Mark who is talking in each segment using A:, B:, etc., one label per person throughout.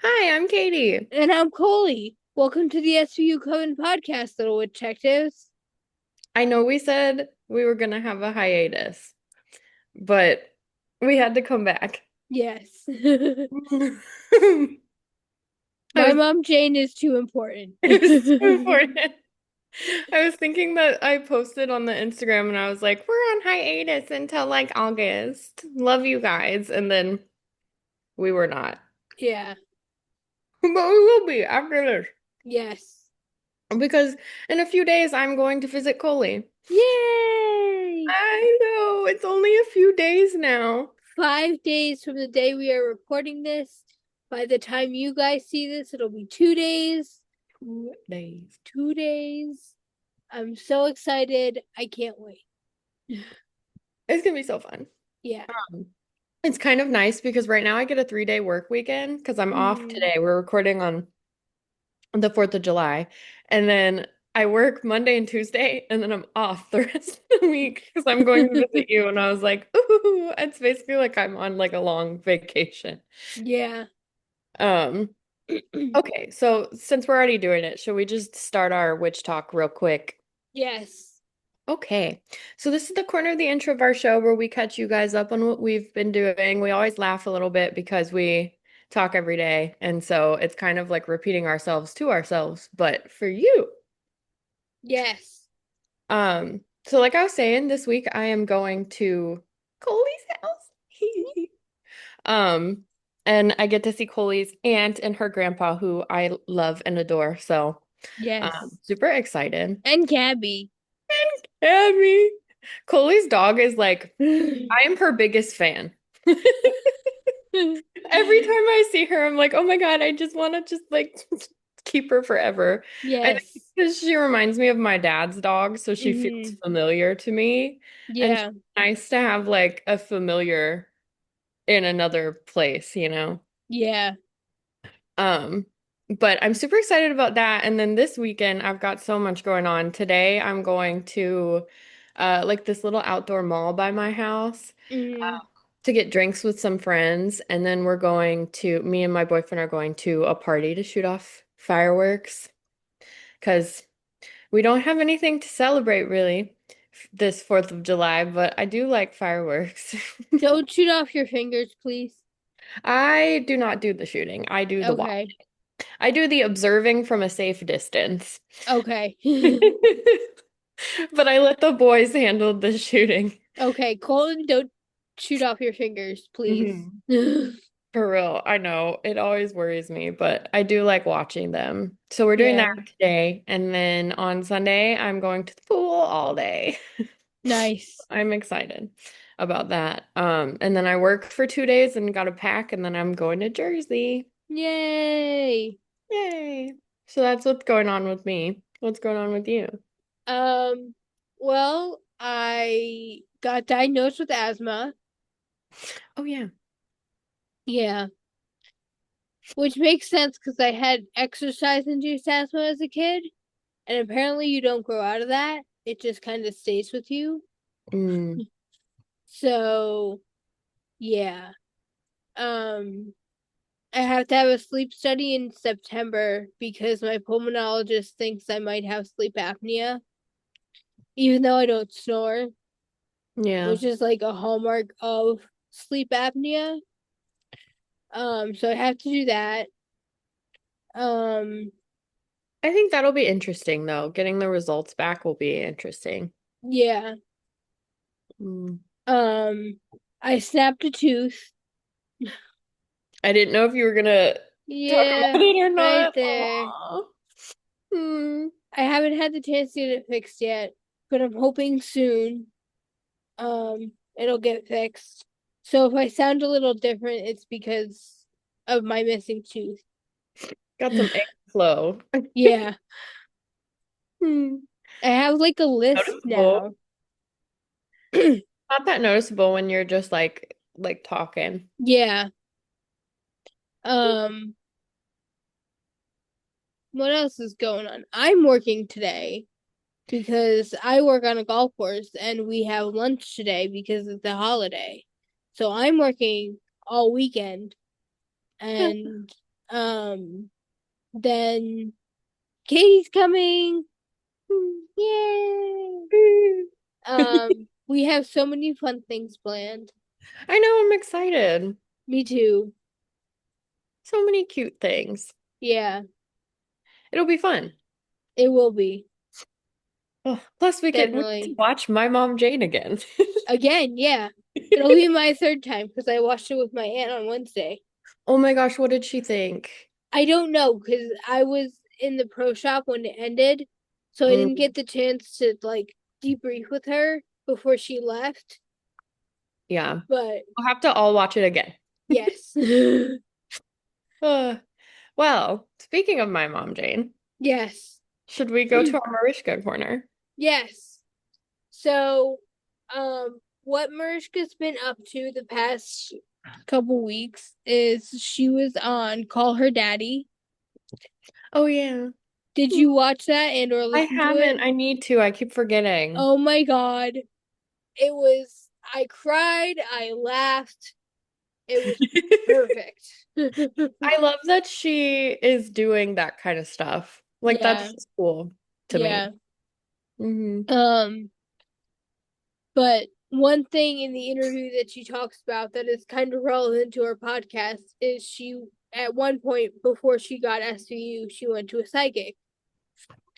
A: Hi, I'm Katie.
B: And I'm Coley. Welcome to the SVU Coven podcast, little detectives.
A: I know we said we were gonna have a hiatus, but we had to come back.
B: Yes.
A: I
B: My
A: was
B: mom Jane is too important.
A: it was so important. I was thinking that I posted on the Instagram and I was like, we're on hiatus until like August. Love you guys. And then we were not.
B: Yeah.
A: But we will be after this.
B: Yes.
A: Because in a few days I'm going to visit Coley.
B: Yay!
A: I know, it's only a few days now.
B: 5 days from the day we are recording this. By the time you guys see this, it'll be 2 days.
A: 2 days.
B: 2 days. I'm so excited. I can't wait.
A: It's gonna be so fun.
B: Yeah.
A: Um, it's kind of nice because right now I get a 3-day work weekend because I'm off
B: Mm.
A: today. We're recording on the 4th of July. And then I work Monday and Tuesday, and then I'm off the rest of the week because I'm going to visit you. And I was like, ooh, it's basically like I'm on like a long vacation.
B: Yeah.
A: Um, okay, so since we're already doing it, should we just start our witch talk real quick?
B: Yes.
A: Okay, so this is the corner of the intro of our show where we catch you guys up on what we've been doing. We always laugh a little bit because we talk every day, and so it's kind of like repeating ourselves to ourselves, but for you.
B: Yes.
A: So like I was saying, this week I am going to Coley's house. Um, and I get to see Coley's aunt and her grandpa, who I love and adore. So,
B: Yes.
A: super excited.
B: And Gabby.
A: Abby. Coley's dog is like, I am her biggest fan. Every time I see her, I'm like, oh my God, I just want to just like keep her forever. I think
B: Yes.
A: because she reminds me of my dad's dog, so she feels
B: Hmm.
A: familiar to me. And it's
B: Yeah.
A: nice to have like a familiar in another place.
B: Yeah.
A: Um, but I'm super excited about that. And then this weekend, I've got so much going on. Today, I'm going to like this little outdoor mall by my house
B: Hmm.
A: to get drinks with some friends. And then me and my boyfriend are going to a party to shoot off fireworks because we don't have anything to celebrate really this 4th of July, but I do like fireworks.
B: Don't shoot off your fingers, please.
A: I do not do the shooting. I do the watch.
B: Okay.
A: I do the observing from a safe distance.
B: Okay.
A: But I let the boys handle the shooting.
B: Okay, Colton, don't shoot off your fingers, please.
A: Mhm. For real, I know it always worries me, but I do like watching them. So we're doing that
B: Yeah.
A: today, and then on Sunday I'm going to the pool all day.
B: Nice.
A: I'm excited about that. And then I work for 2 days and got to pack, and then I'm going to Jersey.
B: Yay.
A: Yay! So that's what's going on with me. What's going on with you?
B: Um, well, I got diagnosed with asthma.
A: Oh yeah.
B: Yeah. Which makes sense because I had exercise-induced asthma as a kid, and apparently you don't grow out of that. It just kind of stays with you.
A: Mm.
B: So, yeah. Um, I have to have a sleep study in September because my pulmonologist thinks I might have sleep apnea, even though I don't snore,
A: Yeah.
B: which is like a hallmark of sleep apnea. So I have to do that. Um,
A: I think that'll be interesting though. Getting the results back will be interesting.
B: yeah.
A: Mm.
B: Um, I snapped a tooth.
A: I didn't know if you were gonna talk
B: Yeah,
A: about it or
B: right
A: not.
B: there.
A: Aw. Hmm.
B: I haven't had the chance to get it fixed yet, but I'm hoping soon. It'll get fixed. So if I sound a little different, it's because of my missing tooth.
A: Got some egg flow.
B: Yeah,
A: Hmm.
B: I have like a list
A: Noticeable.
B: now.
A: Not that noticeable when you're just like talking.
B: Yeah. Um, what else is going on? I'm working today because I work on a golf course and we have lunch today because it's a holiday. So I'm working all weekend and Um, then Katie's coming. Yay! We have so many fun things planned.
A: I know, I'm excited.
B: Me too.
A: So many cute things.
B: Yeah,
A: It'll be fun.
B: it will be.
A: Oh, plus we get to
B: Definitely.
A: watch My Mom Jane again.
B: Again, yeah. It'll be my third time because I watched it with my aunt on Wednesday.
A: Oh my gosh, what did she think?
B: I don't know because I was in the pro shop when it ended, so I didn't
A: Mm,
B: get the chance to like debrief with her before she left.
A: yeah.
B: But
A: We'll have to all watch it again.
B: yes.
A: Uh, well, speaking of My Mom Jane,
B: Yes.
A: should we go to our Mariska corner?
B: Yes. So, what Mariska's been up to the past couple weeks is she was on Call Her Daddy.
A: Oh yeah.
B: Did you watch that and or
A: I
B: listen to it?
A: haven't. I need to. I keep forgetting.
B: Oh my God. It was, I cried, I laughed. It was perfect.
A: I love that she is doing that kind of stuff. Like that's
B: Yeah.
A: just cool to me.
B: Yeah.
A: Hmm.
B: Um, but one thing in the interview that she talks about that is kind of relevant to her podcast is she, at one point before she got SVU, she went to a psychic,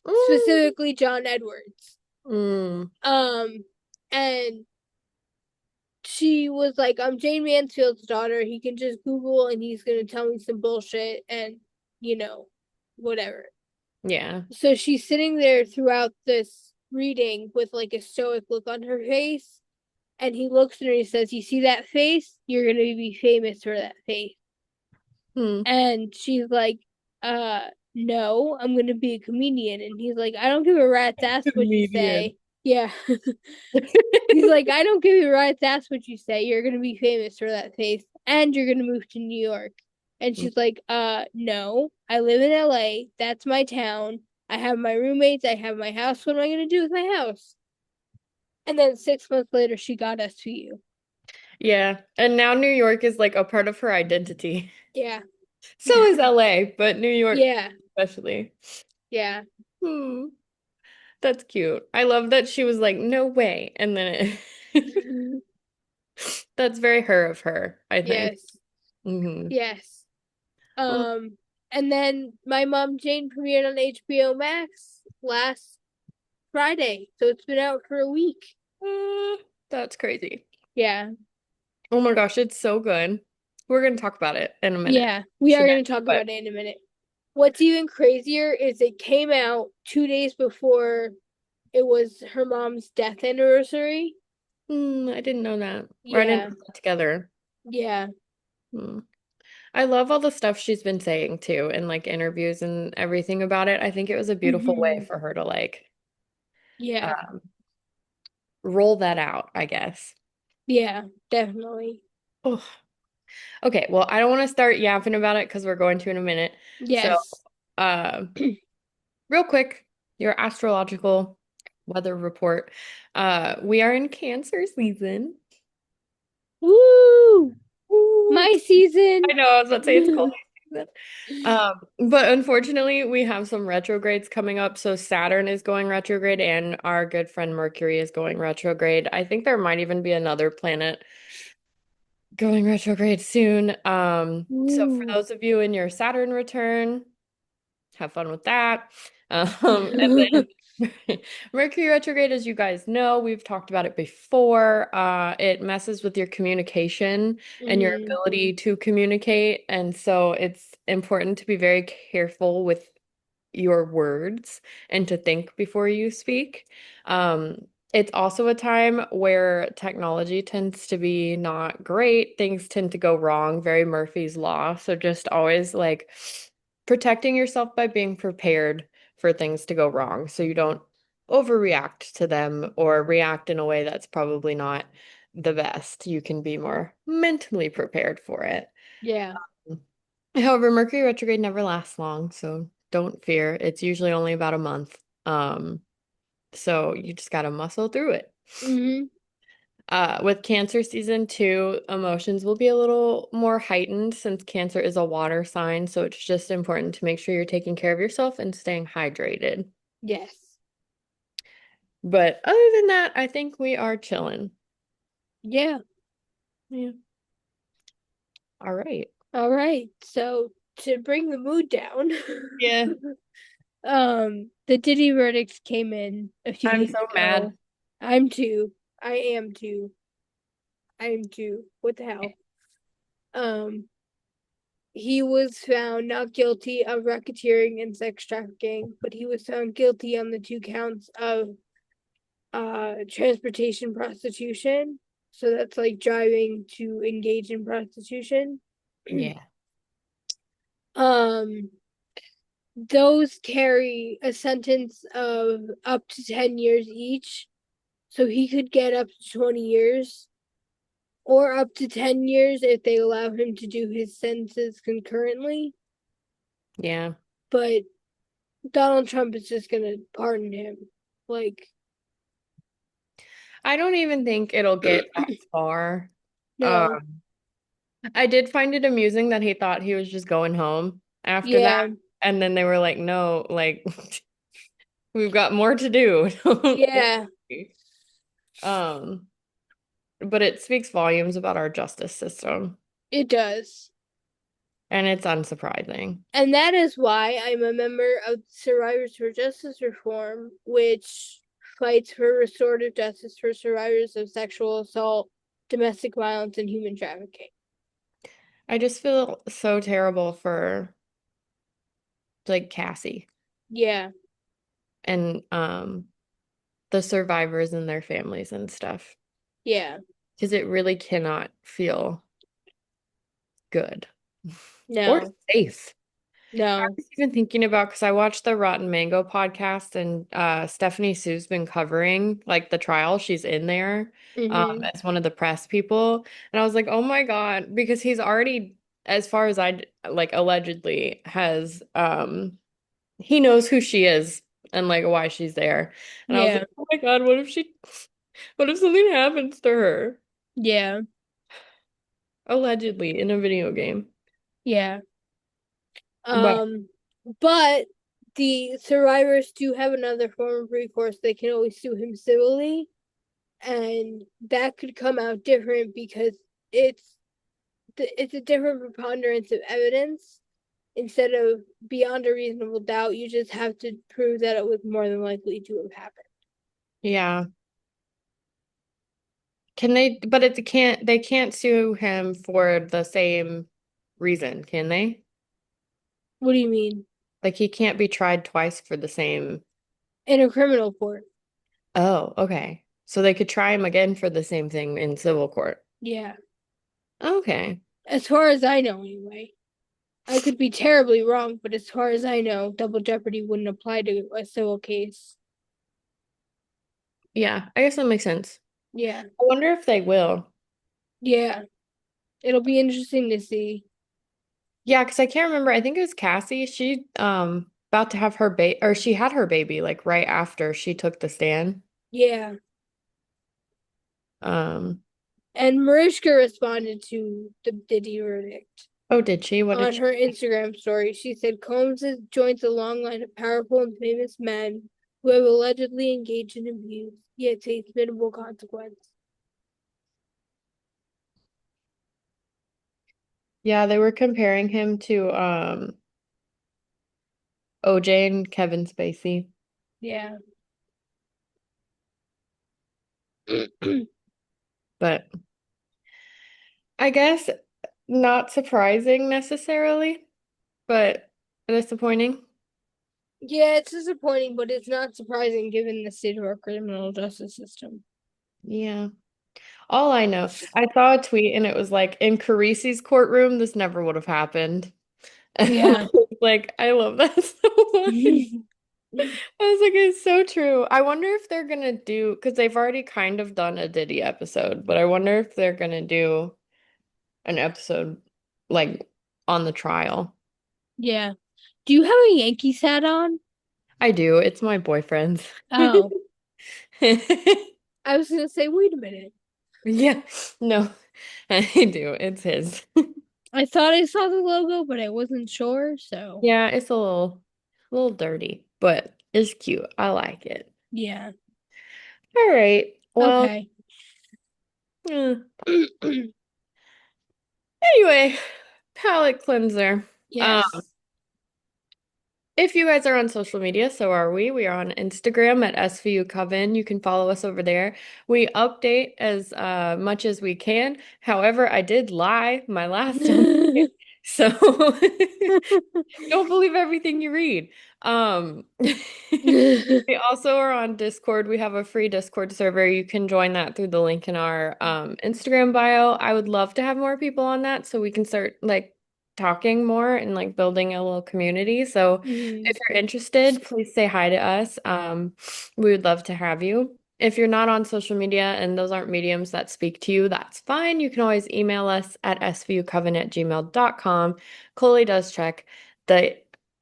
A: Mm.
B: specifically John Edwards.
A: Mm.
B: Um, and she was like, I'm Jane Mansfield's daughter. He can just Google and he's gonna tell me some bullshit and you know, whatever.
A: Yeah.
B: So she's sitting there throughout this reading with like a stoic look on her face. And he looks at her and he says, you see that face? You're gonna be famous for that face.
A: Hmm.
B: And she's like, no, I'm gonna be a comedian. And he's like, I don't give a rat's ass what you
A: Comedian.
B: say. Yeah. He's like, I don't give a rat's ass what you say. You're gonna be famous for that face. And you're gonna move to New York. And she's like, no, I live in LA. That's my town. I have my roommates. I have my house. What am I gonna do with my house? And then 6 months later, she got us to you.
A: Yeah. And now New York is like a part of her identity.
B: Yeah.
A: So is LA, but New York
B: Yeah.
A: especially.
B: Yeah.
A: Hmm. That's cute. I love that she was like, no way. And then that's very her of her, I think.
B: Yes.
A: Hmm.
B: Yes.
A: Oh,
B: And then My Mom Jane premiered on HBO Max last Friday. So it's been out for a week.
A: that's crazy.
B: Yeah.
A: Oh my gosh, it's so good. We're gonna talk about it in a minute.
B: Yeah. We are
A: Again,
B: going to talk
A: but
B: about it in a minute. What's even crazier is it came out 2 days before it was her mom's death anniversary.
A: I didn't know that. Or I didn't
B: Yeah.
A: put that together.
B: Yeah.
A: Hmm. I love all the stuff she's been saying too, in like interviews and everything about it. I think it was a beautiful way
B: Hmm.
A: for her to like
B: Yeah.
A: um, roll that out, I guess.
B: Yeah. Definitely.
A: Oh, okay. Well, I don't want to start yapping about it because we're going to in a minute. So,
B: Yes.
A: uh, real quick, your astrological weather report. We are in Cancer season.
B: Woo!
A: Ooh,
B: My season.
A: I know, I was about to say it's cold season. But unfortunately, we have some retrogrades coming up. So Saturn is going retrograde and our good friend Mercury is going retrograde. I think there might even be another planet going retrograde soon. So for
B: Ooh.
A: those of you in your Saturn return, have fun with that. And then Mercury retrograde, as you guys know, we've talked about it before. It messes with your communication and your
B: Hmm.
A: ability to communicate. And so it's important to be very careful with your words and to think before you speak. Um, it's also a time where technology tends to be not great. Things tend to go wrong, very Murphy's Law. So just always like protecting yourself by being prepared for things to go wrong so you don't overreact to them or react in a way that's probably not the best. You can be more mentally prepared for it.
B: Yeah.
A: However, Mercury retrograde never lasts long, so don't fear. It's usually only about a month. So you just gotta muscle through it.
B: Hmm.
A: With Cancer season two, emotions will be a little more heightened since Cancer is a water sign. So it's just important to make sure you're taking care of yourself and staying hydrated.
B: Yes.
A: But other than that, I think we are chilling.
B: Yeah.
A: Yeah. All right.
B: All right. So to bring the mood down,
A: Yeah.
B: the Diddy verdict came in a few
A: I'm
B: days
A: so mad.
B: ago. I'm too. I am too. I am too. What the hell? Um, he was found not guilty of racketeering and sex trafficking, but he was found guilty on the two counts of transportation prostitution. So that's like driving to engage in prostitution.
A: Yeah.
B: um those carry a sentence of up to 10 years each. So he could get up to 20 years or up to 10 years if they allow him to do his sentences concurrently.
A: Yeah.
B: But Donald Trump is just going to pardon him. Like,
A: I don't even think it'll get that far.
B: no.
A: Um, I did find it amusing that he thought he was just going home after that.
B: Yeah.
A: And then they were like, no, like we've got more to do. Don't
B: Yeah.
A: worry. Um, but it speaks volumes about our justice system,
B: It does.
A: and it's unsurprising.
B: And that is why I'm a member of Survivors for Justice Reform, which fights for restorative justice for survivors of sexual assault, domestic violence, and human trafficking.
A: I just feel so terrible for like Cassie
B: Yeah,
A: and the survivors and their families and stuff
B: yeah,
A: because it really cannot feel good or
B: no,
A: safe. I
B: no.
A: was even thinking about because I watched the Rotten Mango podcast and Stephanie Sue's been covering like the trial. She's in there
B: Mm-hmm.
A: as one of the press people. And I was like, oh my God, because he's already, as far as like allegedly has he knows who she is and like why she's there. And I was
B: Yeah,
A: like, oh my God, what if something happens to her?
B: yeah,
A: Allegedly in a video game.
B: yeah.
A: But
B: Um, but the survivors do have another form of recourse. They can always sue him civilly, and that could come out different because it's it's a different preponderance of evidence. Instead of beyond a reasonable doubt, you just have to prove that it was more than likely to have happened.
A: yeah. Can they, but they can't sue him for the same reason, can they?
B: What do you mean?
A: Like he can't be tried twice for the same.
B: In a criminal court.
A: Oh, okay. So they could try him again for the same thing in civil court.
B: Yeah.
A: Okay.
B: As far as I know, anyway. I could be terribly wrong, but as far as I know, double jeopardy wouldn't apply to a civil case.
A: Yeah, I guess that makes sense.
B: Yeah.
A: I wonder if they will.
B: Yeah. It'll be interesting to see.
A: Yeah, because I can't remember. I think it was Cassie. She about to have her baby, or she had her baby like right after she took the stand.
B: Yeah.
A: Um,
B: And Mariska responded to the Diddy verdict
A: oh, did she? What did
B: on
A: she?
B: her Instagram story. She said Combs joins a long line of powerful and famous men who have allegedly engaged in abuse, yet face minimal consequence.
A: Yeah, they were comparing him to OJ and Kevin Spacey.
B: Yeah.
A: But I guess not surprising necessarily, but disappointing.
B: Yeah, it's disappointing, but it's not surprising given the state of our criminal justice system.
A: Yeah. All I know, I saw a tweet and it was like, in Carisi's courtroom, this never would have happened. And I
B: Yeah.
A: was like, I love that so much. I was like, it's so true. I wonder if they're gonna do, because they've already kind of done a Diddy episode, but I wonder if they're gonna do an episode like on the trial.
B: Yeah. Do you have a Yankees hat on?
A: I do. It's my boyfriend's.
B: Oh, I was gonna say, wait a minute.
A: Yeah, no, I do. It's his.
B: I thought I saw the logo, but I wasn't sure, so
A: Yeah, it's a little dirty, but it's cute. I like it.
B: yeah.
A: All right. Well,
B: Okay.
A: eh, anyway, palate cleanser. Um,
B: Yes.
A: if you guys are on social media, so are we. We are on Instagram at SVU Coven. You can follow us over there. We update as much as we can. However, I did lie my last update. So don't believe everything you read. We also are on Discord. We have a free Discord server. You can join that through the link in our Instagram bio. I would love to have more people on that so we can start like talking more and like building a little community. So
B: Mhm.
A: if you're interested, please say hi to us. We would love to have you. If you're not on social media and those aren't mediums that speak to you, that's fine. You can always email us at svucoven@gmail.com. Chloe does check the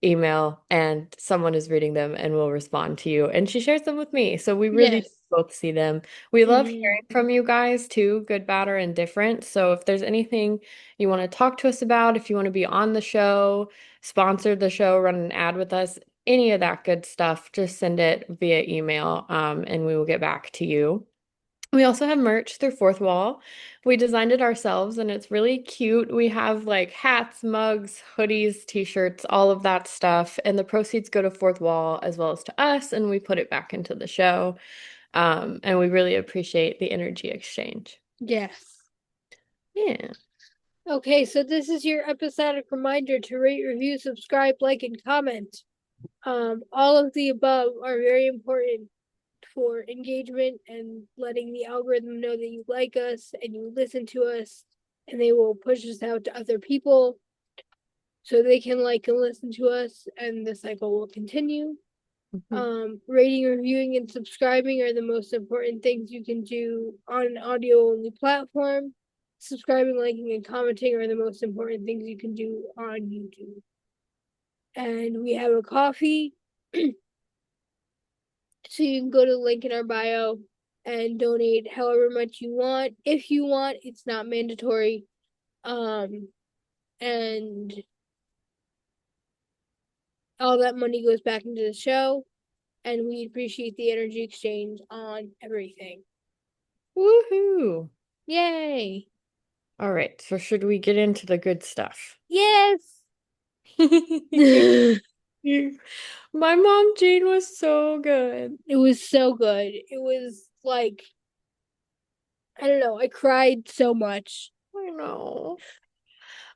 A: email and someone is reading them and will respond to you. And she shares them with me. So we really
B: Yes.
A: both see them. We love
B: Mhm.
A: hearing from you guys too, good, bad, or indifferent. So if there's anything you want to talk to us about, if you want to be on the show, sponsor the show, run an ad with us, any of that good stuff, just send it via email, and we will get back to you. We also have merch through Fourth Wall. We designed it ourselves and it's really cute. We have like hats, mugs, hoodies, t-shirts, all of that stuff. And the proceeds go to Fourth Wall as well as to us, and we put it back into the show. And we really appreciate the energy exchange.
B: Yes.
A: Yeah.
B: Okay, so this is your episodic reminder to rate, review, subscribe, like, and comment. All of the above are very important for engagement and letting the algorithm know that you like us and you listen to us, and they will push us out to other people so they can like and listen to us, and the cycle will continue.
A: Mhm.
B: Rating, reviewing, and subscribing are the most important things you can do on an audio only platform. Subscribing, liking, and commenting are the most important things you can do on YouTube. And we have a coffee, so you can go to the link in our bio and donate however much you want. If you want, it's not mandatory. Um, and all that money goes back into the show, and we appreciate the energy exchange on everything.
A: Woohoo.
B: Yay!
A: All right. So should we get into the good stuff?
B: Yes! It
A: My Mom Jane was so good.
B: was so good. It was like, I don't know, I cried so much.
A: I know.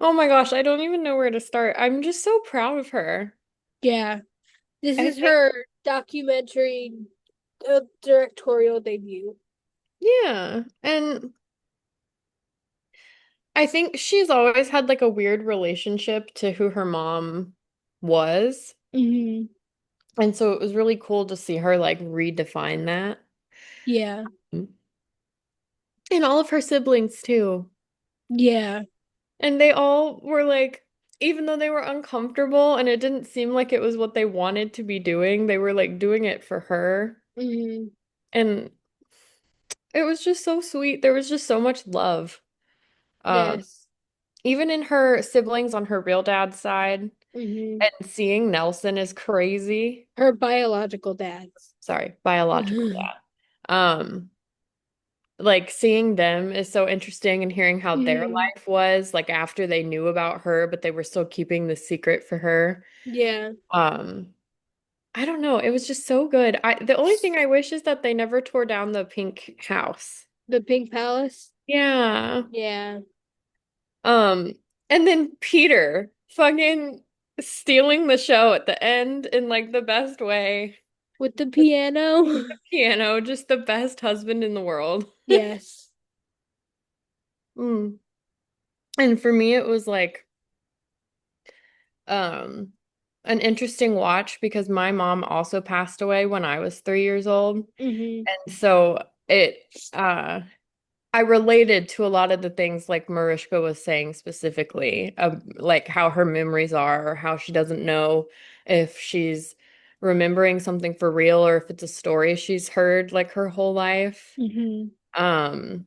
A: Oh my gosh, I don't even know where to start. I'm just so proud of her.
B: Yeah. This
A: I
B: is
A: think,
B: her documentary directorial debut.
A: yeah. And I think she's always had like a weird relationship to who her mom was.
B: Mm-hmm.
A: And so it was really cool to see her like redefine that.
B: Yeah.
A: And all of her siblings too.
B: Yeah.
A: And they all were like, even though they were uncomfortable and it didn't seem like it was what they wanted to be doing, they were like doing it for her.
B: Mm-hmm.
A: And it was just so sweet. There was just so much love. Um,
B: Yes.
A: even in her siblings on her real dad's side,
B: Mm-hmm.
A: and seeing Nelson is crazy.
B: Her biological dads.
A: Sorry, biological dad. Um, like seeing them is so interesting and hearing how their
B: Mm-hmm.
A: life was like after they knew about her, but they were still keeping the secret for her.
B: Yeah.
A: Um, I don't know. It was just so good. The only thing I wish is that they never tore down the pink house.
B: The Pink Palace.
A: Yeah.
B: Yeah.
A: Um, and then Peter fucking stealing the show at the end in like the best way.
B: With the piano.
A: Piano, just the best husband in the world.
B: Yes.
A: Mm. And for me, it was like um an interesting watch because my mom also passed away when I was 3 years old.
B: Mm-hmm.
A: And so it I related to a lot of the things like Mariska was saying specifically, like how her memories are, or how she doesn't know if she's remembering something for real or if it's a story she's heard like her whole life.
B: Mm-hmm.
A: Um,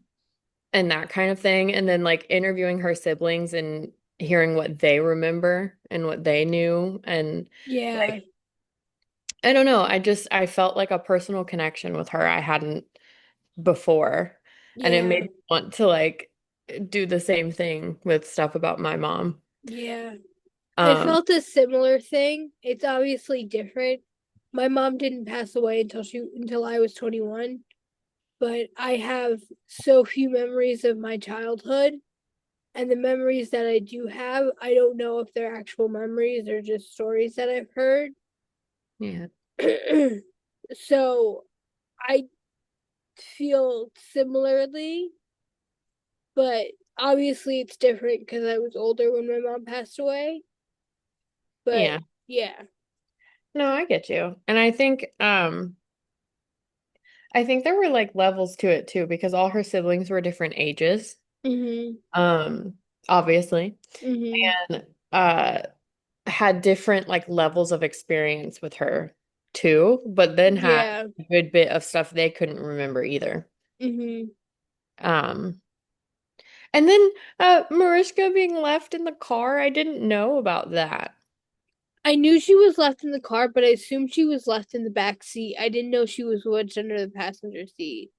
A: and that kind of thing. And then like interviewing her siblings and hearing what they remember and what they knew. And
B: Yeah.
A: like, I don't know. I felt like a personal connection with her I hadn't before. And it made
B: Yeah.
A: me want to like do the same thing with stuff about my mom.
B: Yeah. I
A: Um,
B: felt a similar thing. It's obviously different. My mom didn't pass away until I was 21, but I have so few memories of my childhood, and the memories that I do have, I don't know if they're actual memories or just stories that I've heard.
A: yeah.
B: So I feel similarly, but obviously it's different because I was older when my mom passed away. But
A: Yeah.
B: yeah.
A: No, I get you. And I think there were like levels to it too because all her siblings were different ages.
B: Mhm.
A: Um, Obviously.
B: Mhm.
A: And had different like levels of experience with her too, but then had
B: Yeah.
A: a good bit of stuff they couldn't remember either.
B: Mhm.
A: Um, and then Mariska being left in the car, I didn't know about that.
B: I knew she was left in the car, but I assumed she was left in the back seat. I didn't know she was wedged under the passenger seat.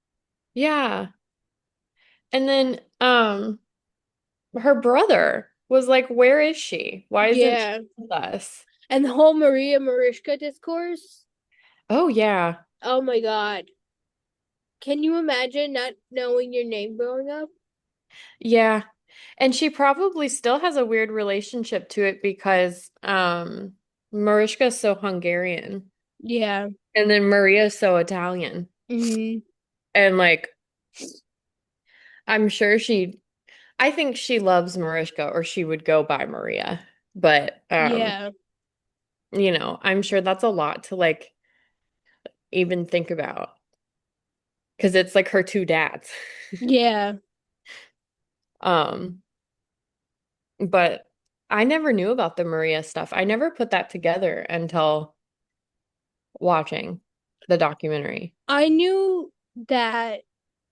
A: Yeah. And then her brother was like, "Where is she? Why isn't she
B: Yeah.
A: with us?"
B: And the whole Maria Mariska discourse.
A: Oh yeah.
B: Oh my God. Can you imagine not knowing your name growing up?
A: Yeah. And she probably still has a weird relationship to it because Mariska's so Hungarian
B: Yeah.
A: and then Maria's so Italian.
B: Hmm.
A: And like I'm sure I think she loves Mariska or she would go by Maria. But
B: Yeah.
A: I'm sure that's a lot to like even think about because it's like her two dads.
B: Yeah.
A: Um, but I never knew about the Maria stuff. I never put that together until watching the documentary.
B: I knew that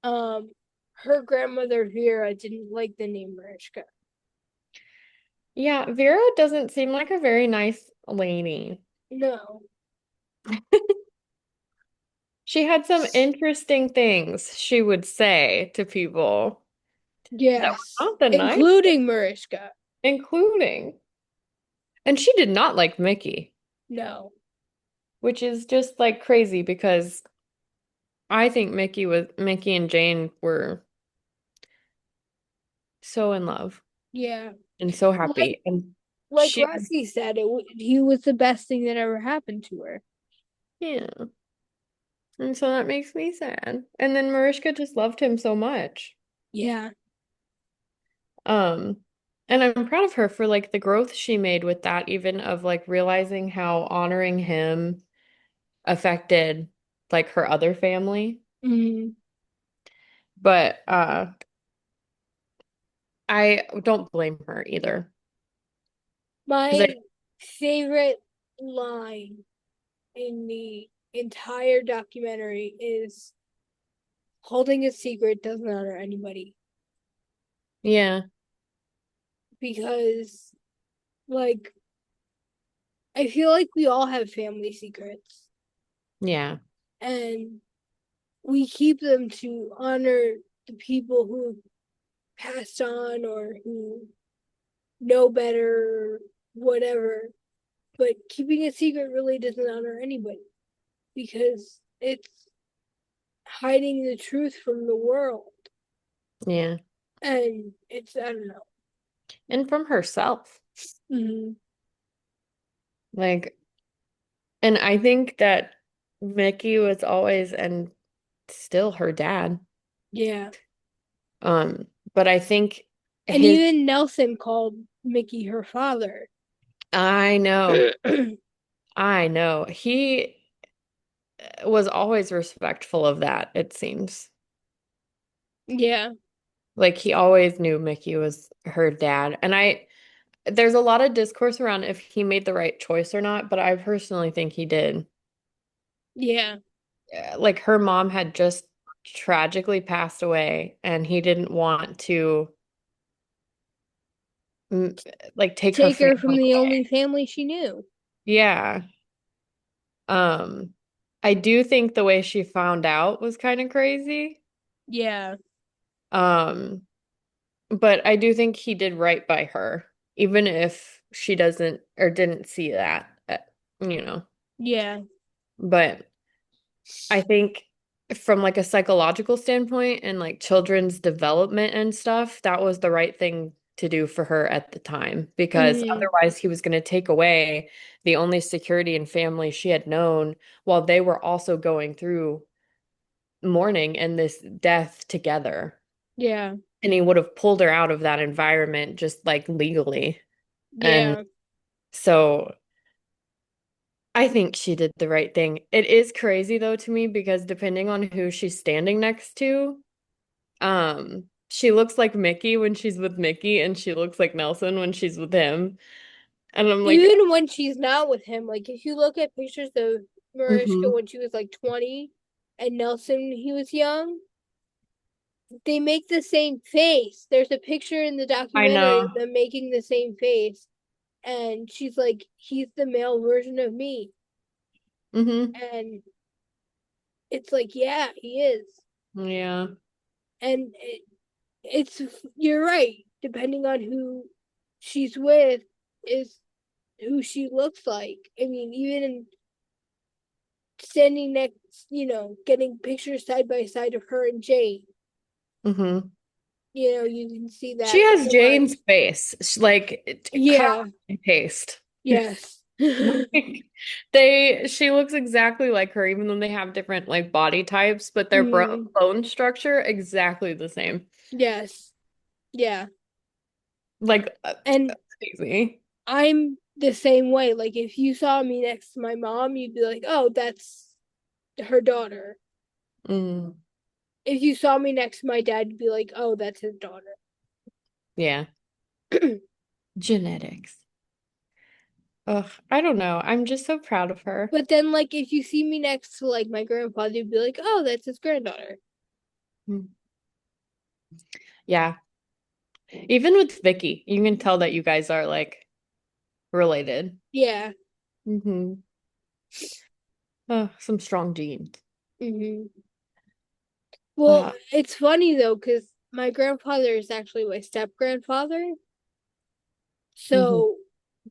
B: um her grandmother Vera didn't like the name Mariska.
A: Yeah, Vera doesn't seem like a very nice lady.
B: No.
A: She had some interesting things she would say to people that were
B: Yes.
A: not the nice,
B: Including Mariska.
A: including, and she did not like Mickey,
B: No.
A: which is just like crazy because I think Mickey and Jane were so in love
B: Yeah.
A: and so
B: Like
A: happy. And
B: like
A: she,
B: Rusty said, he was the best thing that ever happened to her.
A: yeah. And so that makes me sad. And then Mariska just loved him so much.
B: Yeah.
A: Um, and I'm proud of her for like the growth she made with that, even of like realizing how honoring him affected like her other family.
B: Hmm.
A: But I don't blame her either. Because
B: My favorite line in the entire documentary is holding a secret doesn't honor anybody
A: yeah,
B: because like I feel like we all have family secrets
A: yeah,
B: and we keep them to honor the people who passed on or who know better, whatever. But keeping a secret really doesn't honor anybody because it's hiding the truth from the world.
A: yeah.
B: And it's, I don't know.
A: And from herself.
B: Mm-hmm.
A: Like, and I think that Mickey was always and still her dad.
B: Yeah.
A: But I think
B: And
A: his,
B: even Nelson called Mickey her father.
A: I know, I know. He was always respectful of that, it seems.
B: Yeah.
A: Like he always knew Mickey was her dad. And there's a lot of discourse around if he made the right choice or not, but I personally think he did.
B: Yeah.
A: Like her mom had just tragically passed away and he didn't want to mm, like take her
B: Take her from
A: family
B: the only
A: away.
B: family she knew.
A: Yeah. Um, I do think the way she found out was kind of crazy.
B: Yeah.
A: Um, but I do think he did right by her, even if she doesn't or didn't see that, you know.
B: Yeah.
A: But I think from like a psychological standpoint and like children's development and stuff, that was the right thing to do for her at the time because
B: Hmm.
A: otherwise he was going to take away the only security and family she had known while they were also going through mourning and this death together.
B: Yeah.
A: And he would have pulled her out of that environment just like legally. And
B: Yeah.
A: so I think she did the right thing. It is crazy though to me because depending on who she's standing next to, she looks like Mickey when she's with Mickey, and she looks like Nelson when she's with him. And I'm like,
B: Even when she's not with him, like if you look at pictures of Mariska
A: mm-hmm,
B: when she was like 20 and Nelson when he was young, they make the same face. There's a picture in the
A: I
B: documentary
A: know.
B: of them making the same face. And she's like, he's the male version of me.
A: Mm-hmm.
B: And it's like, yeah, he is.
A: Yeah.
B: And it's, you're right. Depending on who she's with, is who she looks like. I mean, even in standing next, getting pictures side by side of her and Jane,
A: Mm-hmm.
B: you can see
A: She
B: that
A: has
B: so much.
A: Jane's face, like cut out
B: Yeah.
A: and paste.
B: Yes.
A: Like, she looks exactly like her, even though they have different like body types, but their
B: Mm,
A: bone structure exactly the same.
B: yes. Yeah.
A: Like
B: And
A: crazy.
B: I'm the same way. Like if you saw me next to my mom, you'd be like, "Oh, that's her daughter."
A: Mm,
B: If you saw me next to my dad, you'd be like, "Oh, that's his daughter."
A: yeah. Genetics. Ugh, I don't know. I'm just so proud of her.
B: But then like if you see me next to like my grandfather, you'd be like, "Oh, that's his granddaughter."
A: Mm. Yeah. Even with Vicky, you can tell that you guys are like related.
B: Yeah.
A: Hmm. Oh, some strong genes.
B: Hmm. Well,
A: Uh,
B: it's funny though, because my grandfather is actually my step grandfather.
A: hmm.
B: So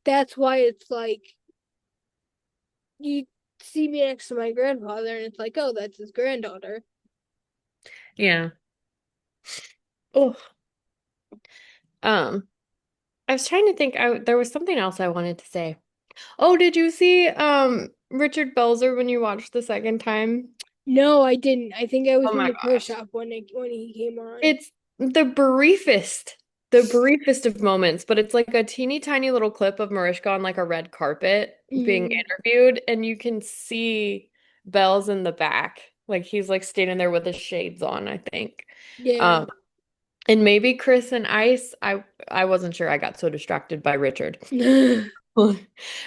B: that's why it's like you see me next to my grandfather and it's like, oh, that's his granddaughter.
A: Yeah. Oh, um, I was trying to think. There was something else I wanted to say. Oh, did you see Richard Belzer when you watched the second time?
B: No, I didn't. I think I was
A: Oh
B: in
A: my
B: the pro
A: gosh.
B: shop when he came on.
A: It's the briefest of moments, but it's like a teeny tiny little clip of Mariska on like a red carpet being
B: Mm,
A: interviewed, and you can see Bells in the back. Like he's like standing there with his shades on, I think.
B: yeah.
A: Um, and maybe Chris and Ice. I wasn't sure. I got so distracted by Richard.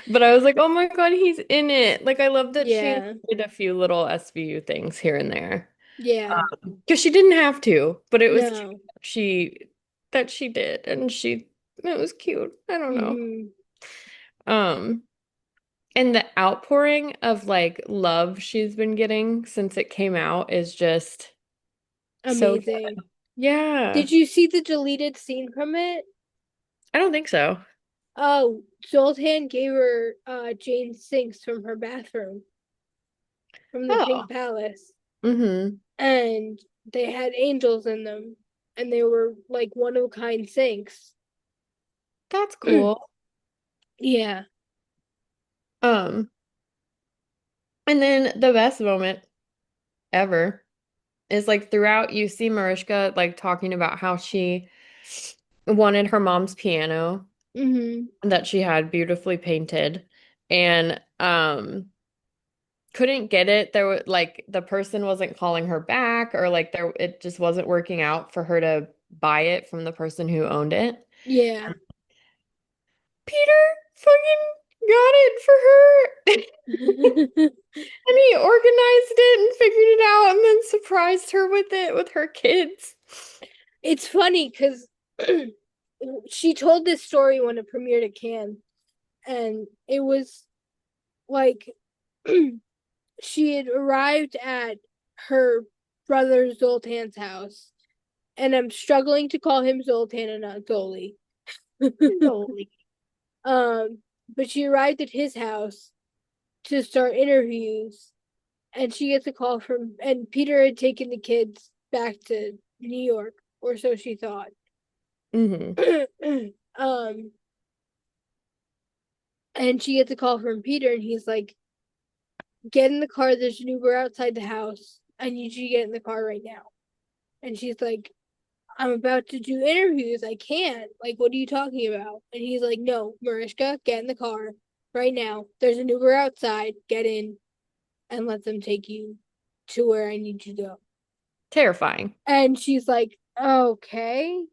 A: But I was like, oh my God, he's in it. Like I love that she
B: Yeah.
A: did a few little SVU things here and there.
B: Yeah.
A: Because she didn't have to, but it was cute
B: No.
A: that she did, and it was cute. I don't know.
B: Hmm.
A: Um, and the outpouring of like love she's been getting since it came out is just so
B: Amazing.
A: good. Yeah.
B: Did you see the deleted scene from it?
A: I don't think so.
B: Oh, Zoltan gave her Jane sinks from her bathroom from the
A: Oh.
B: Pink Palace.
A: Mm-hmm.
B: And they had angels in them, and they were like one of a kind sinks.
A: That's cool.
B: Yeah.
A: Um, and then the best moment ever is like throughout you see Mariska like talking about how she wanted her mom's piano
B: Hmm.
A: that she had beautifully painted and couldn't get it. There was like the person wasn't calling her back or like there it just wasn't working out for her to buy it from the person who owned it.
B: Yeah.
A: Peter fucking got it for her. And he organized it and figured it out and then surprised her with it with her kids.
B: It's funny because she told this story when it premiered at Cannes, and it was like she had arrived at her brother Zoltan's house, and I'm struggling to call him Zoltan and not Zoli.
A: Holy.
B: um, but she arrived at his house to start interviews, and she gets a call from, and Peter had taken the kids back to New York, or so she thought.
A: Hmm.
B: um, and she gets a call from Peter, and he's like, "Get in the car. There's an Uber outside the house. I need you to get in the car right now." And she's like, "I'm about to do interviews. I can't. Like, what are you talking about?" And he's like, "No, Mariska, get in the car right now. There's an Uber outside. Get in and let them take you to where I need you to go."
A: Terrifying.
B: And she's like, "Okay,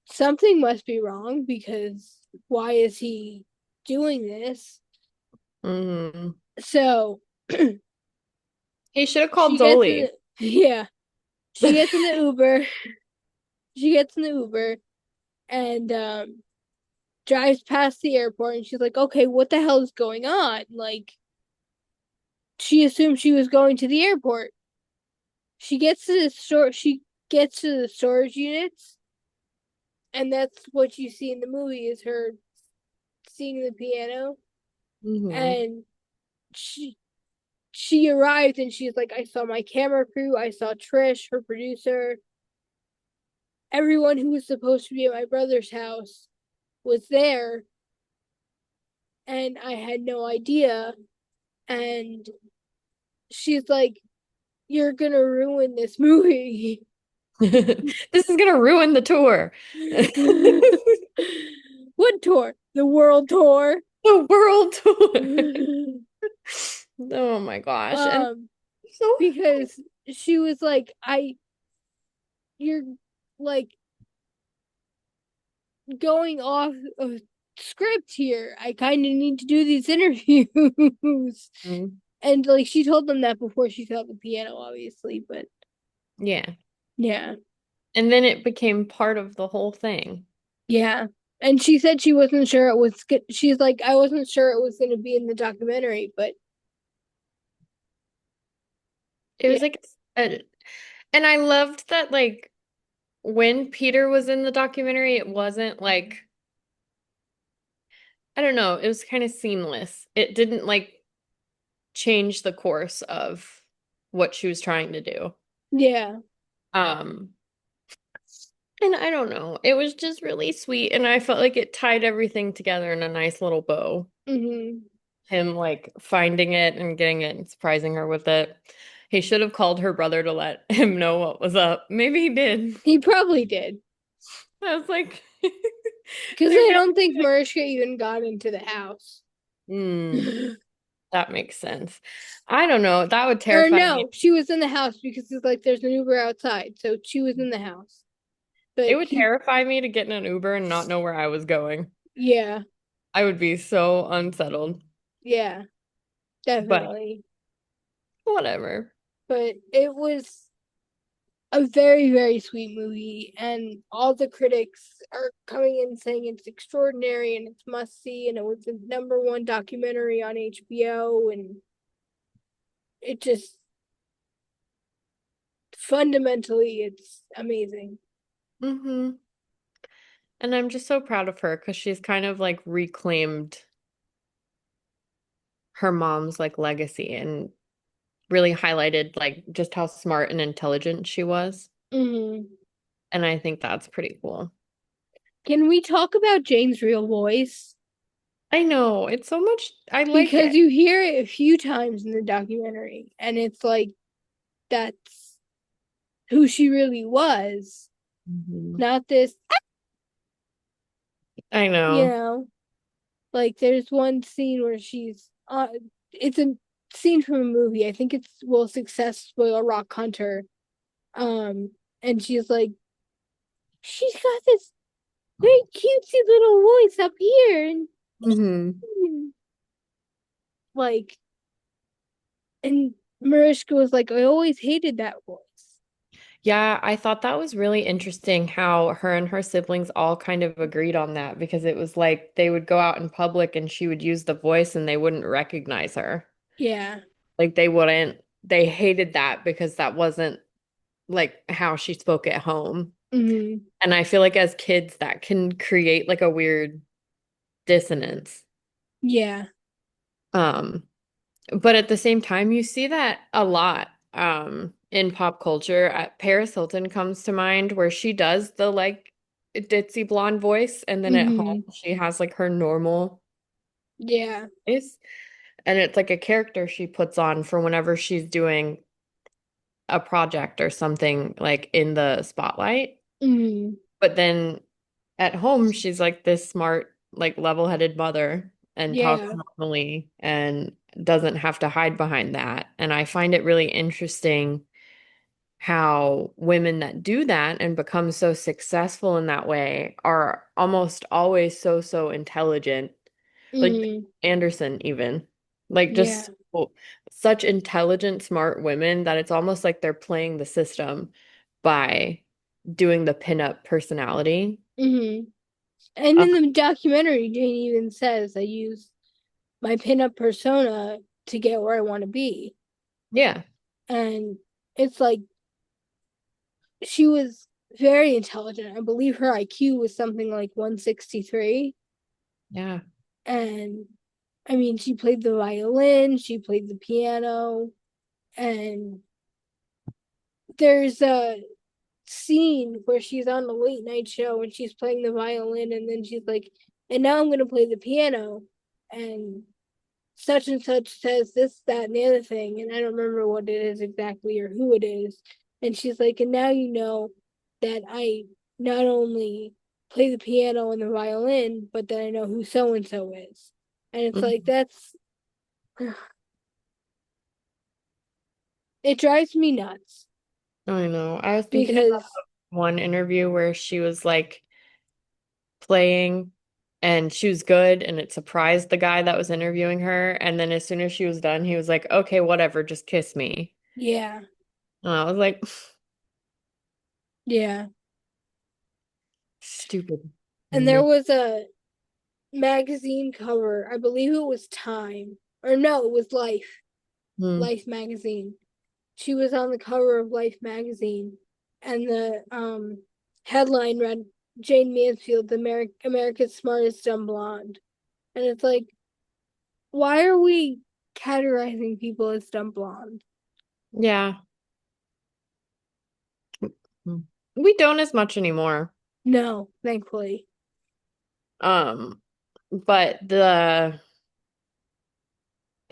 B: something must be wrong because why is he doing this?"
A: Hmm.
B: So
A: He should have
B: she
A: called
B: gets in
A: Zoli.
B: the yeah, she gets in the Uber. She gets in the Uber and drives past the airport, and she's like, "Okay, what the hell is going on?" Like, she assumed she was going to the airport. She gets to the store. She gets to the storage units, and that's what you see in the movie is her seeing the piano.
A: Hmm.
B: And she she arrived, and she's like, "I saw my camera crew. I saw Trish, her producer, everyone who was supposed to be at my brother's house was there, and I had no idea." And she's like, "You're gonna ruin this movie."
A: This is gonna ruin the tour.
B: What tour? The world tour.
A: The world tour. Oh my gosh. And
B: um,
A: so
B: because she was like, you're like going off of script here. I kind of need to do these interviews."
A: funny.
B: And like she told them that before she felt the piano, obviously, but
A: Yeah.
B: yeah,
A: And then it became part of the whole thing.
B: yeah. And she said she wasn't sure it was. She's like, "I wasn't sure it was going to be in the documentary, but
A: It
B: yeah,
A: was like and I loved that like when Peter was in the documentary, it wasn't like I don't know, it was kind of seamless. It didn't like change the course of what she was trying to do.
B: yeah."
A: Um, and I don't know, it was just really sweet, and I felt like it tied everything together in a nice little bow.
B: Mm-hmm.
A: Him like finding it and getting it and surprising her with it. He should have called her brother to let him know what was up. Maybe he did.
B: He probably did
A: I was like,
B: because
A: they're
B: I
A: getting
B: don't think Mariska even got into the house.
A: Hmm, that makes sense. I don't know. That would
B: Or
A: terrify me.
B: no, she was in the house because it's like there's an Uber outside, so she was in the house.
A: It
B: But
A: would
B: he,
A: terrify me to get in an Uber and not know where I was going.
B: yeah,
A: I would be so unsettled.
B: yeah,
A: But
B: definitely.
A: whatever.
B: But it was a very, very sweet movie, and all the critics are coming in saying it's extraordinary and it's must see, and it was the number one documentary on HBO, and it just fundamentally it's amazing.
A: Hmm. And I'm just so proud of her because she's kind of like reclaimed her mom's like legacy and really highlighted like just how smart and intelligent she was.
B: Mm-hmm.
A: And I think that's pretty cool.
B: Can we talk about Jane's real voice?
A: I know, it's so much, I like
B: Because
A: it.
B: you hear it a few times in the documentary, and it's like that's who she really was,
A: Mhm.
B: not this,
A: I
B: you
A: know.
B: know. Like there's one scene where she's it's a scene from a movie. I think it's Will Success Spoil Rock Hunter. Um, and she's like, she's got this very cutesy little voice up here, and
A: Hmm.
B: like And Mariska was like, I always hated that voice.
A: Yeah, I thought that was really interesting how her and her siblings all kind of agreed on that because it was like they would go out in public and she would use the voice and they wouldn't recognize her.
B: Yeah.
A: Like they wouldn't, they hated that because that wasn't like how she spoke at home.
B: Hmm.
A: And I feel like as kids that can create like a weird dissonance.
B: Yeah.
A: Um, but at the same time, you see that a lot in pop culture. Paris Hilton comes to mind where she does the like ditzy blonde voice, and then at home
B: Hmm.
A: she has like her normal
B: Yeah.
A: voice, and it's like a character she puts on for whenever she's doing a project or something like in the spotlight.
B: Hmm.
A: But then at home, she's like this smart, like level-headed mother and talks
B: Yeah.
A: normally and doesn't have to hide behind that. And I find it really interesting how women that do that and become so successful in that way are almost always so intelligent. Like
B: Hmm.
A: Anderson, even. Like
B: Yeah.
A: just such intelligent, smart women that it's almost like they're playing the system by doing the pinup personality.
B: Hmm. And in the documentary, Jane even says I use my pinup persona to get where I want to be.
A: Yeah.
B: And it's like she was very intelligent. I believe her IQ was something like 163.
A: Yeah.
B: And I mean, she played the violin, she played the piano, and there's a scene where she's on the late night show and she's playing the violin, and then she's like, and now I'm going to play the piano. And such and such says this, that, and the other thing, and I don't remember what it is exactly or who it is. And she's like, and now you know that I not only play the piano and the violin, but that I know who so and so is. And it's like
A: Mhm.
B: that's it drives me nuts
A: I know. I was thinking about
B: because
A: one interview where she was like playing and she was good and it surprised the guy that was interviewing her. And then as soon as she was done, he was like, okay, whatever, just kiss me.
B: yeah,
A: And I was like,
B: yeah.
A: stupid.
B: And there
A: Nick.
B: was a magazine cover, I believe it was Time, or no, it was Life,
A: Hmm.
B: Life magazine. She was on the cover of Life magazine, and the headline read Jane Mansfield, America's smartest dumb blonde. And it's like, why are we categorizing people as dumb blonde?
A: Yeah. Hmm. We don't as much anymore.
B: No, thankfully.
A: Um, but the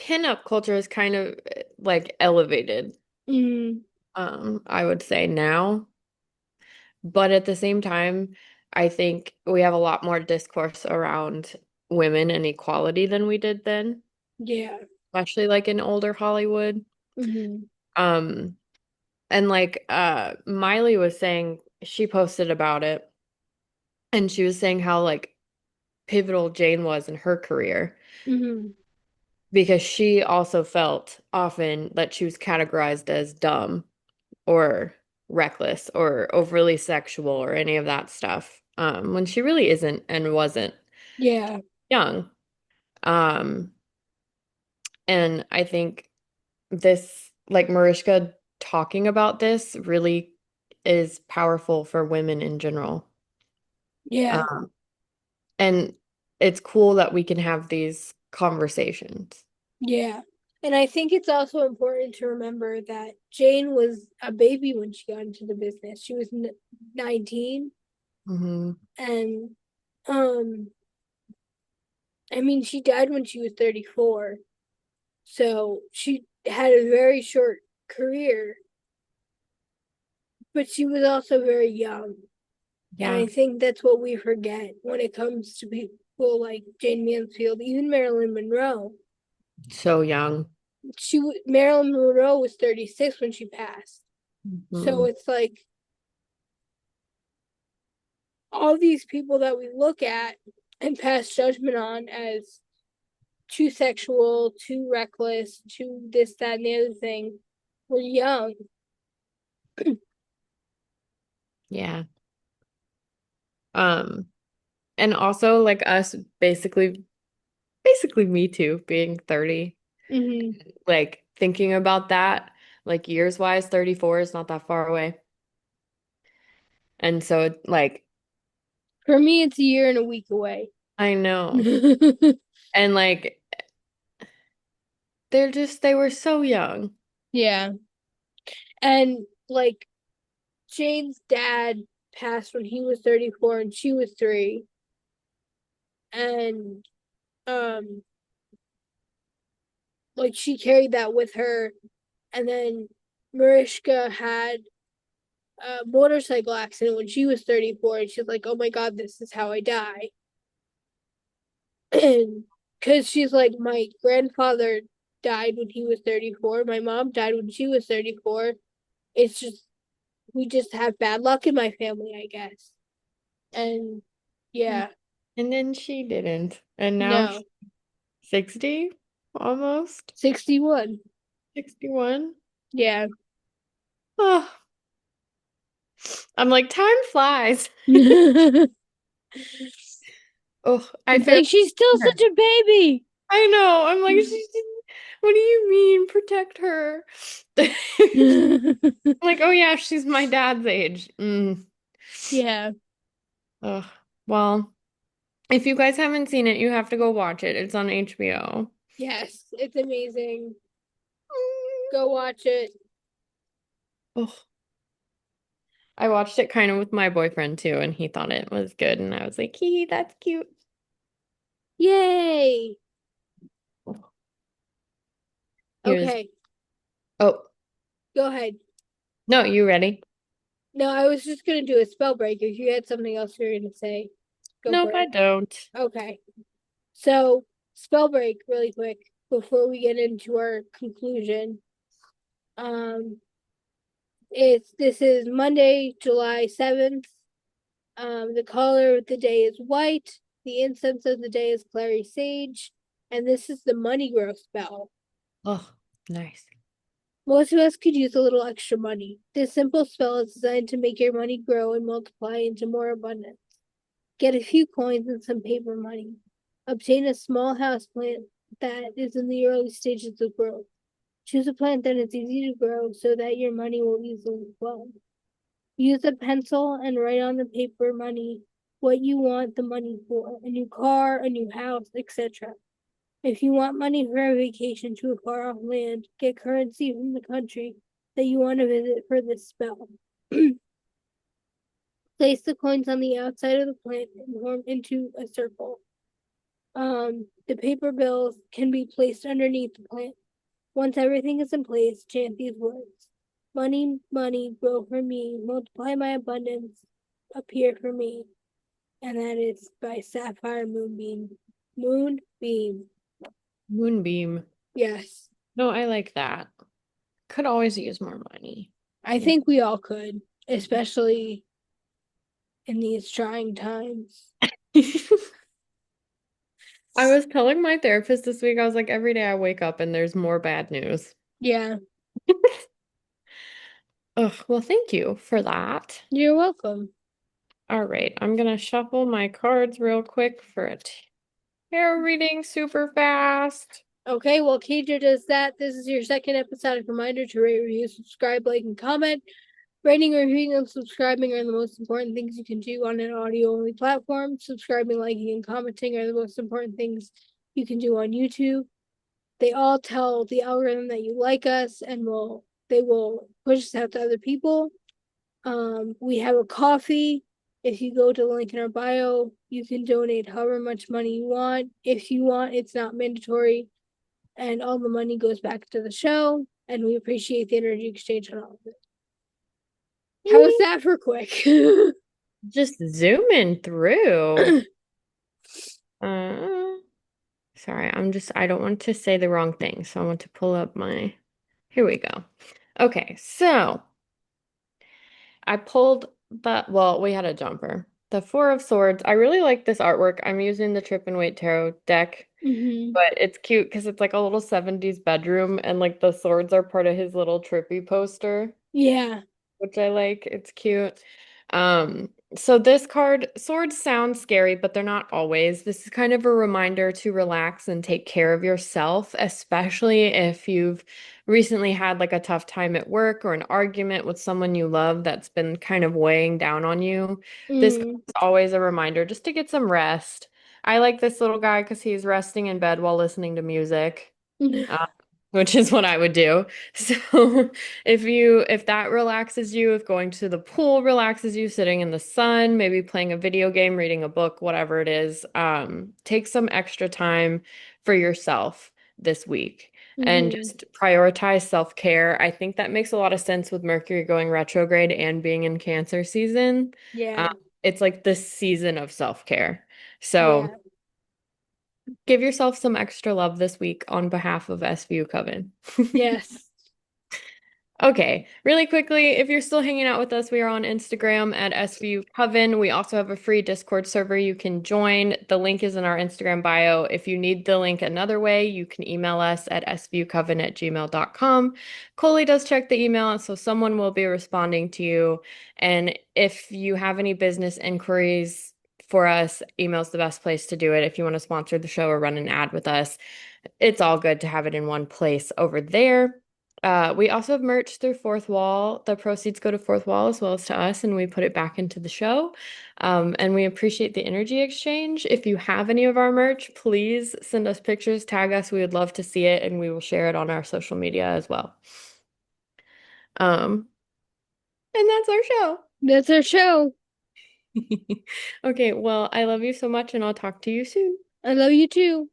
A: pinup culture is kind of like elevated,
B: Mm,
A: I would say now. But at the same time, I think we have a lot more discourse around women and equality than we did then,
B: yeah.
A: especially like in older Hollywood.
B: Mm-hmm.
A: Um, and like Miley was saying, she posted about it, and she was saying how like pivotal Jane was in her career
B: Mm-hmm.
A: because she also felt often that she was categorized as dumb or reckless or overly sexual or any of that stuff, when she really isn't and wasn't
B: Yeah.
A: young. Um, and I think this, like Mariska talking about this, really is powerful for women in general.
B: Yeah.
A: Um, and it's cool that we can have these conversations.
B: Yeah. And I think it's also important to remember that Jane was a baby when she got into the business. She was 19,
A: Hmm.
B: and um I mean she died when she was 34. So she had a very short career, but she was also very young. And
A: Yeah,
B: I think that's what we forget when it comes to people like Jane Mansfield, even Marilyn Monroe.
A: so young.
B: Marilyn Monroe was 36 when she passed. So
A: Mhm.
B: it's like all these people that we look at and pass judgment on as too sexual, too reckless, too this, that, and the other thing. We're young.
A: Yeah. Um, and also like us basically me too, being 30,
B: Mm-hmm.
A: like thinking about that, like years wise, 34 is not that far away. And so like
B: For me, it's a year and a week away.
A: I know. And like they were so young.
B: Yeah. And like Jane's dad passed when he was 34 and she was 3. And um like she carried that with her. And then Mariska had a motorcycle accident when she was 34 and she's like, "Oh my god, this is how I die." And cuz she's like, my grandfather died when he was 34, my mom died when she was 34. It's just we just have bad luck in my family, I guess. And yeah,
A: And then she didn't. And now she's
B: no.
A: 60 almost.
B: 61.
A: 61.
B: Yeah.
A: Oh, I'm like, time flies.
B: It's
A: Oh, I feel
B: like she's still
A: her.
B: such a baby.
A: I know. I'm like, what do you mean protect her? I'm like, oh yeah, she's my dad's age. Mm.
B: Yeah.
A: Oh, well, if you guys haven't seen it, you have to go watch it. It's on HBO.
B: Yes, it's amazing. Go watch it.
A: Oh, I watched it kind of with my boyfriend too, and he thought it was good, and I was like, hee, that's cute.
B: Yay.
A: He was,
B: Okay,
A: oh,
B: go ahead.
A: no, you ready?
B: No, I was just gonna do a spell break. If you had something else you were gonna say, go
A: Nope,
B: for
A: I
B: it.
A: don't.
B: Okay. So, spell break really quick before we get into our conclusion. Um, this is Monday, July 7th. The color of the day is white. The incense of the day is clary sage, and this is the money growth spell.
A: Oh, nice.
B: Most of us could use a little extra money. This simple spell is designed to make your money grow and multiply into more abundance. Get a few coins and some paper money. Obtain a small house plant that is in the early stages of growth. Choose a plant that is easy to grow so that your money will easily flow. Use a pencil and write on the paper money what you want the money for, a new car, a new house, etc. If you want money for a vacation to a far off land, get currency from the country that you want to visit for this spell. Place the coins on the outside of the plant and form into a circle. The paper bills can be placed underneath the plant. Once everything is in place, chant these words: Money, money, grow for me, multiply my abundance, appear for me. And that is by Sapphire Moonbeam. Moonbeam.
A: Moonbeam.
B: Yes.
A: No, I like that. Could always use more money.
B: I
A: Yeah.
B: think we all could, especially in these trying times.
A: I was telling my therapist this week, I was like, every day I wake up and there's more bad news.
B: Yeah,
A: Oh, well, thank you for that.
B: you're welcome.
A: All right, I'm gonna shuffle my cards real quick for a tarot reading super fast.
B: Okay, well, Keidra does that. This is your second episodic reminder to rate, review, subscribe, like, and comment. Rating, reviewing, and subscribing are the most important things you can do on an audio only platform. Subscribing, liking, and commenting are the most important things you can do on YouTube. They all tell the algorithm that you like us and they will push us out to other people. We have a coffee. If you go to the link in our bio, you can donate however much money you want. If you want, it's not mandatory, and all the money goes back to the show. And we appreciate the energy exchange on all of it. How was that for quick?
A: Just zooming through. Uh, sorry, I don't want to say the wrong thing, so I want to pull up my, here we go. Okay, so I pulled well, we had a jumper. The Four of Swords. I really like this artwork. I'm using the Trip and Wait Tarot deck,
B: Hmm.
A: but it's cute because it's like a little 70s bedroom and like the swords are part of his little trippy poster,
B: Yeah.
A: which I like. It's cute. So this card, swords sound scary, but they're not always. This is kind of a reminder to relax and take care of yourself, especially if you've recently had like a tough time at work or an argument with someone you love that's been kind of weighing down on you. This card
B: Hmm.
A: is always a reminder just to get some rest. I like this little guy because he's resting in bed while listening to music. uh, which is what I would do. So if that relaxes you, if going to the pool relaxes you, sitting in the sun, maybe playing a video game, reading a book, whatever it is, take some extra time for yourself this week and
B: Hmm.
A: just prioritize self-care. I think that makes a lot of sense with Mercury going retrograde and being in Cancer season. Um,
B: Yeah.
A: it's like the season of self-care. So
B: Yeah.
A: give yourself some extra love this week on behalf of SVU Coven.
B: Yes.
A: Okay, really quickly, if you're still hanging out with us, we are on Instagram at SVU Coven. We also have a free Discord server you can join. The link is in our Instagram bio. If you need the link another way, you can email us at svucoven@gmail.com. Coley does check the email, so someone will be responding to you. And if you have any business inquiries for us, email's the best place to do it. If you want to sponsor the show or run an ad with us, it's all good to have it in one place over there. We also have merch through Fourth Wall. The proceeds go to Fourth Wall as well as to us, and we put it back into the show. And we appreciate the energy exchange. If you have any of our merch, please send us pictures, tag us. We would love to see it, and we will share it on our social media as well. Um, and that's our show.
B: That's our show.
A: Okay, well, I love you so much, and I'll talk to you soon.
B: I love you too.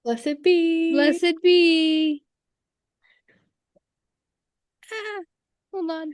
A: Blessed be.
B: Blessed be. Ah, hold on.